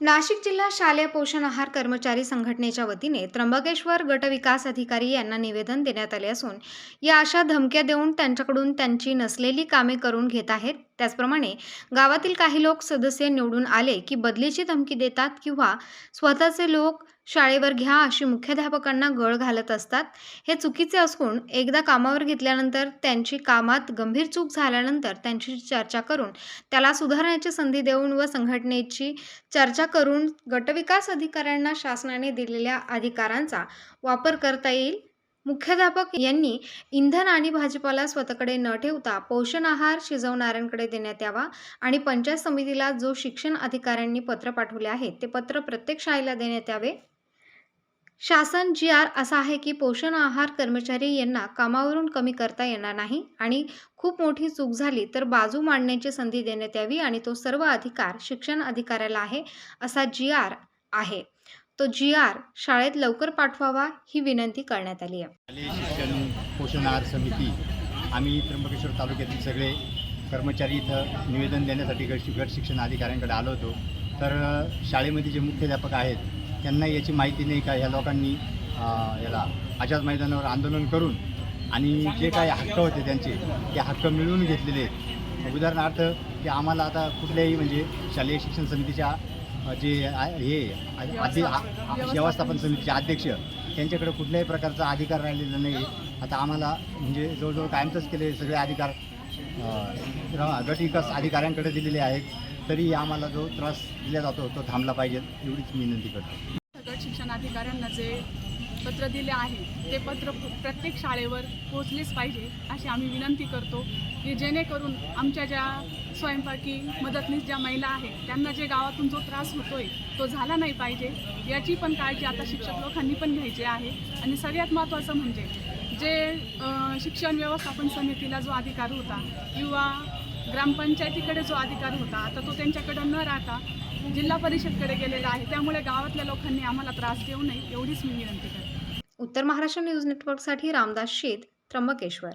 नाशिक जिल्हा शालेय पोषण आहार कर्मचारी संघटनेच्या वतीने त्र्यंबकेश्वर गट विकास अधिकारी यांना निवेदन देण्यात आले असून या अशा धमक्या देऊन त्यांच्याकडून त्यांची नसलेली कामे करून घेत आहेत। त्याचप्रमाणे गावातील काही लोक सदस्य निवडून आले की बदलीची धमकी देतात किंवा स्वतःचे लोक शाळेवर घ्या अशी मुख्याध्यापकांना गळ घालत असतात। हे चुकीचे असून एकदा कामावर घेतल्यानंतर त्यांची कामात गंभीर चूक झाल्यानंतर त्यांची चर्चा करून त्याला सुधारण्याची संधी देऊन व संघटनेची चर्चा करून गटविकास अधिकाऱ्यांना शासनाने दिलेल्या अधिकारांचा वापर करता येईल। मुख्याध्यापक यांनी इंधन आणि भाजीपाला स्वतःकडे न ठेवता पोषण आहार शिजवणाऱ्यांकडे देण्यात यावा आणि पंचायत समितीला जो शिक्षण अधिकाऱ्यांनी पत्र पाठवले आहे ते पत्र प्रत्येक शाळेला देण्यात यावे। शासन जी.आर. असा आहे की पोषण आहार कर्मचारी यांना कामावरून कमी करता येणार नाही आणि खूप मोठी चूक झाली तर बाजू मांडण्याची संधी देण्यात यावी आणि तो सर्व अधिकार शिक्षण अधिकाऱ्याला आहे असा जी.आर. आहे। तो जी.आर. शाळेत लवकर पाठवावा ही विनंती करण्यात आली आहे। शालेय शिक्षण पोषण आहार समिती आम्ही त्र्यंबकेश्वर तालुक्यातील सगळे कर्मचारी इथं निवेदन देण्यासाठी गट शिक्षण अधिकाऱ्यांकडे आलो होतो। तर शाळेमध्ये जे मुख्याध्यापक आहेत त्यांना याची माहिती नाही का ह्या लोकांनी याला आझाद मैदानावर आंदोलन करून आणि जे काही हक्क होते त्यांचे ते हक्क मिळवून घेतलेले आहेत। उदाहरणार्थ की आम्हाला आता कुठल्याही म्हणजे शालेय शिक्षण समितीच्या जे व्यवस्थापन समितीचे अध्यक्ष त्यांच्याकडे कुठल्याही प्रकारचा अधिकार राहिलेला नाही। आता आम्हाला म्हणजे जवळजवळ कायमचंच केले सगळे अधिकार गट विकास अधिकाऱ्यांकडे दिलेले आहेत, तरी आम्हाला जो त्रास दिला जातो तो थांबला पाहिजे एवढीच विनंती करतो। गट शिक्षण अधिकाऱ्यांना जे पत्र दिले आहे ते पत्र प्रत्येक शाळेवर पोहोचलेच पाहिजे अशी आम्ही विनंती करतो की जेणेकरून आमच्या ज्या स्वयंपाकी मदतनीस ज्या महिला आहेत त्यांना जे गावातून जो त्रास होतोय तो झाला नाही पाहिजे याची पण काळजी आता शिक्षक लोकांनी पण घ्यायची आहे। आणि सगळ्यात महत्त्वाचं म्हणजे जे शिक्षण व्यवस्थापन समितीला जो अधिकार होता किंवा ग्रामपंचायतीकडे जो अधिकार होता आता तो त्यांच्याकडे न राहता जिल्हा परिषदकडे गेलेला आहे। त्यामुळे गावातल्या लोकांनी आम्हाला त्रास देऊ नये एवढीच मी विनंती करते। उत्तर महाराष्ट्र न्यूज नेटवर्कसाठी रामदास शेत, त्र्यंबकेश्वर।